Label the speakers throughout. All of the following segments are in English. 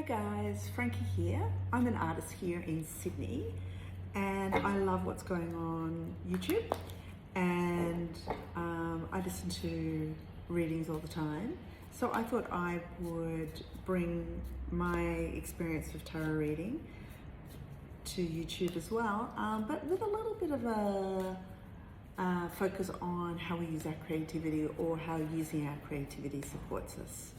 Speaker 1: guys, Frankie here. I'm an artist here in Sydney and I love what's going on YouTube, and I listen to readings all the time. So I thought I would bring my experience of tarot reading to YouTube as well, but with a little bit of a focus on how we use our creativity, or how using our creativity supports us.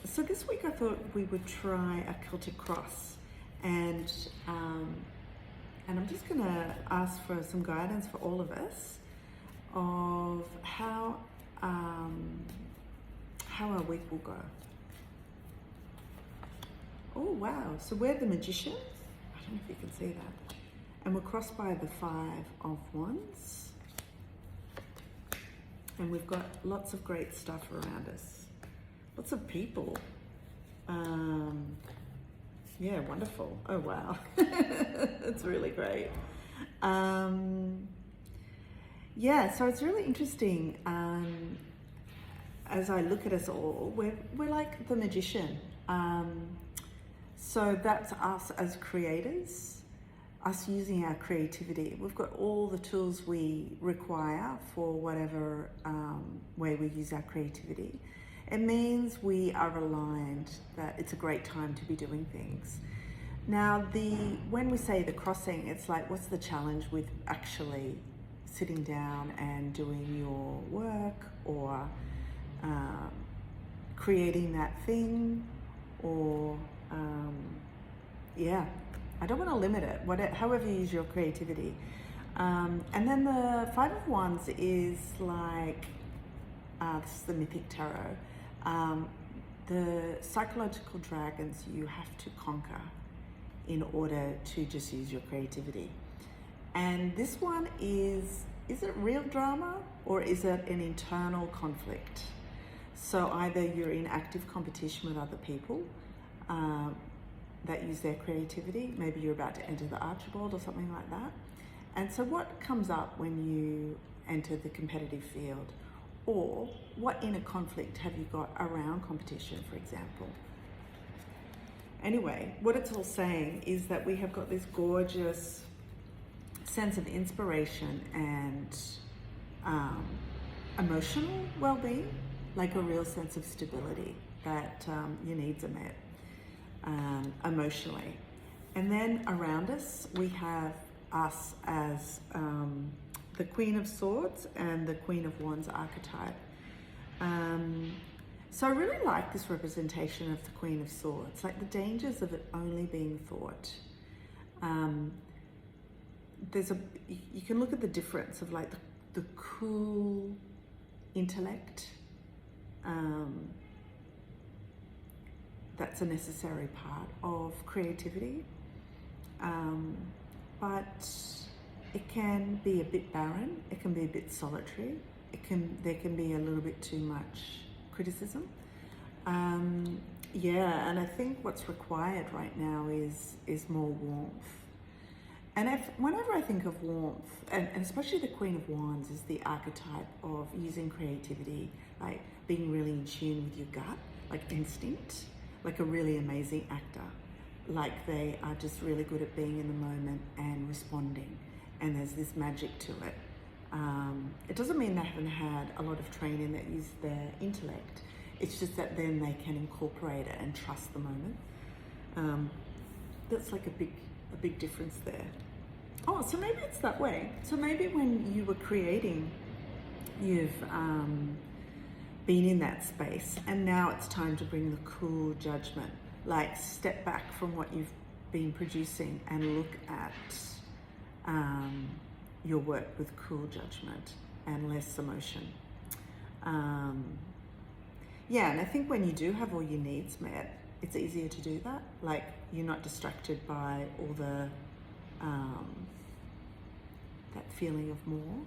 Speaker 1: So this week I thought we would try a Celtic cross, and I'm just going to ask for some guidance for all of us of how our week will go. Oh wow, so we're the Magician. I don't know if you can see that. And we're crossed by the Five of Wands. And we've got lots of great stuff around us. Lots of people. Yeah, wonderful. Oh wow. It's really great. Yeah, so it's really interesting. As I look at us all, we're like the Magician. So that's us as creators, us using our creativity. We've got all the tools we require for whatever way we use our creativity. It means we are aligned, that it's a great time to be doing things. Now, when we say the crossing, it's like, what's the challenge with actually sitting down and doing your work, or creating that thing, or yeah, I don't want to limit it, however you use your creativity. And then the Five of Wands is like, this is the Mythic Tarot, the psychological dragons you have to conquer in order to just use your creativity. And this one is it real drama, or is it an internal conflict? So either you're in active competition with other people that use their creativity. Maybe you're about to enter the Archibald or something like that. And so what comes up when you enter the competitive field? Or what inner conflict have you got around competition, for example? Anyway, what it's all saying is that we have got this gorgeous sense of inspiration and emotional well-being, like a real sense of stability, that your needs are met emotionally. And then around us, we have us as the Queen of Swords and the Queen of Wands archetype. So I really like this representation of the Queen of Swords, like the dangers of it only being thought. You can look at the difference of like the cool intellect, that's a necessary part of creativity, but it can be a bit barren, it can be a bit solitary, there can be a little bit too much criticism. Yeah, and I think what's required right now is more warmth. And whenever I think of warmth, and especially the Queen of Wands is the archetype of using creativity, like being really in tune with your gut, like instinct, like a really amazing actor. Like they are just really good at being in the moment and responding. And there's this magic to it. It doesn't mean they haven't had a lot of training that use their intellect. It's just that then they can incorporate it and trust the moment. That's like a big difference there. Oh, so maybe it's that way. So maybe when you were creating, you've been in that space, and now it's time to bring the cool judgment. Like step back from what you've been producing and look at your work with cool judgment and less emotion. Yeah, and I think when you do have all your needs met, it's easier to do that. Like you're not distracted by all the that feeling of more.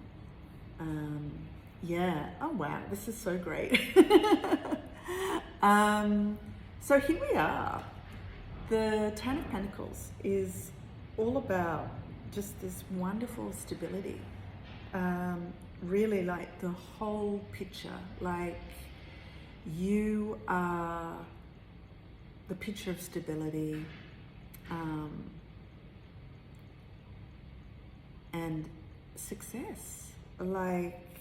Speaker 1: Yeah. Oh wow, this is so great. So here we are. The Ten of Pentacles is all about just this wonderful stability. Really like the whole picture. Like you are the picture of stability, and success. Like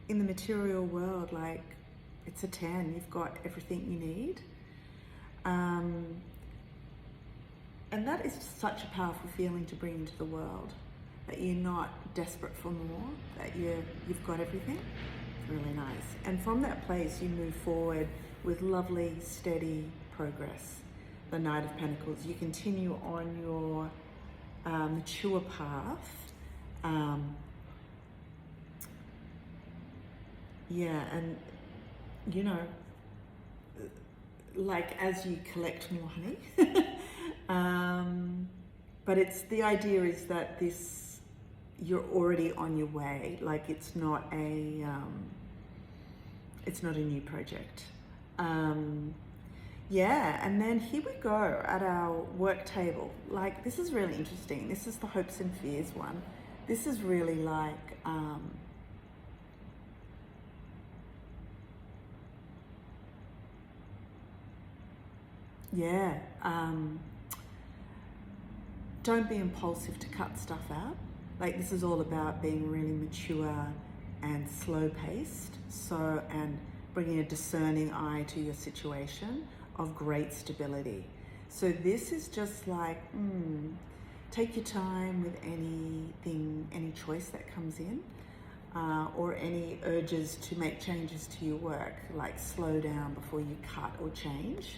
Speaker 1: in the material world, like it's a 10, you've got everything you need. And that is such a powerful feeling to bring into the world, that you're not desperate for more, that you've got everything. It's really nice. And from that place, you move forward with lovely, steady progress. The Knight of Pentacles. You continue on your mature path. Yeah, and you know, like as you collect more honey. But the idea is that you're already on your way. Like it's not a new project. Yeah, and then here we go at our work table. Like this is really interesting. This is the hopes and fears one. This is really like don't be impulsive to cut stuff out. Like this is all about being really mature and slow paced. And bringing a discerning eye to your situation of great stability. So this is just like, take your time with any choice that comes in, or any urges to make changes to your work, like slow down before you cut or change.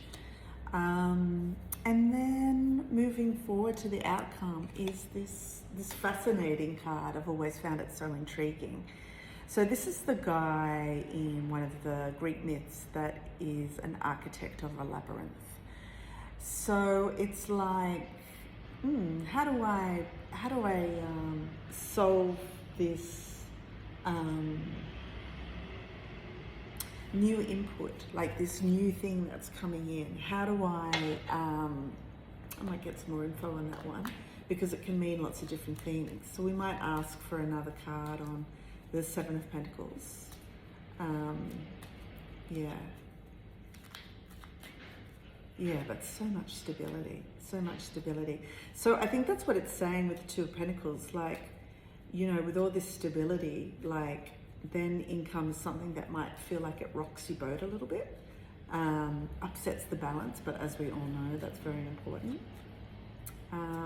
Speaker 1: And then moving forward to the outcome is this fascinating card. I've always found it so intriguing. So this is the guy in one of the Greek myths that is an architect of a labyrinth. So it's like, how do I solve this new input, like this new thing that's coming in? How do I might get some more info on that one, because it can mean lots of different things. So we might ask for another card on the Seven of Pentacles. Yeah, but so much stability. So I think that's what it's saying with the Two of Pentacles. Like, you know, with all this stability, like then in comes something that might feel like it rocks your boat a little bit, upsets the balance, but as we all know, that's very important.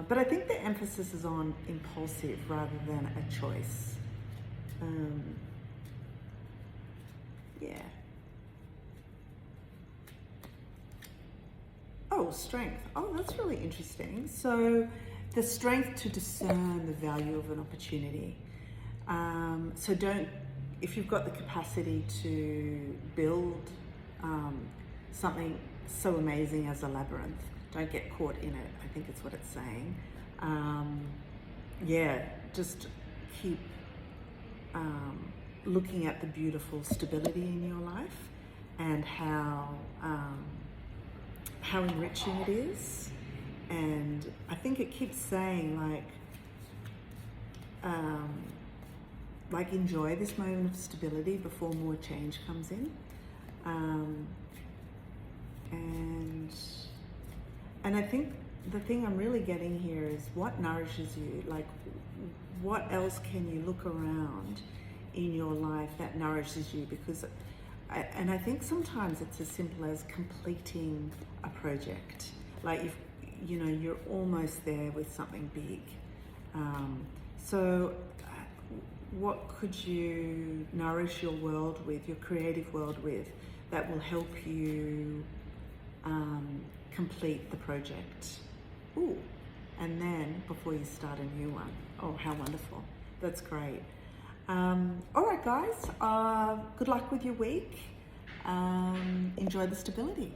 Speaker 1: But I think the emphasis is on impulsive rather than a choice. Yeah. Oh, strength. Oh, that's really interesting. So the strength to discern the value of an opportunity. So if you've got the capacity to build something so amazing as a labyrinth, don't get caught in it. I think it's what it's saying. Just keep looking at the beautiful stability in your life and how enriching it is. And I think it keeps saying like enjoy this moment of stability before more change comes in. And I think the thing I'm really getting here is what nourishes you. Like, what else can you look around in your life that nourishes you? Because I think sometimes it's as simple as completing a project. Like, if you know you're almost there with something big. So what could you nourish your world with, your creative world with, that will help you complete the project? Ooh, and then before you start a new one. Oh, how wonderful. That's great. All right, guys, good luck with your week. Enjoy the stability.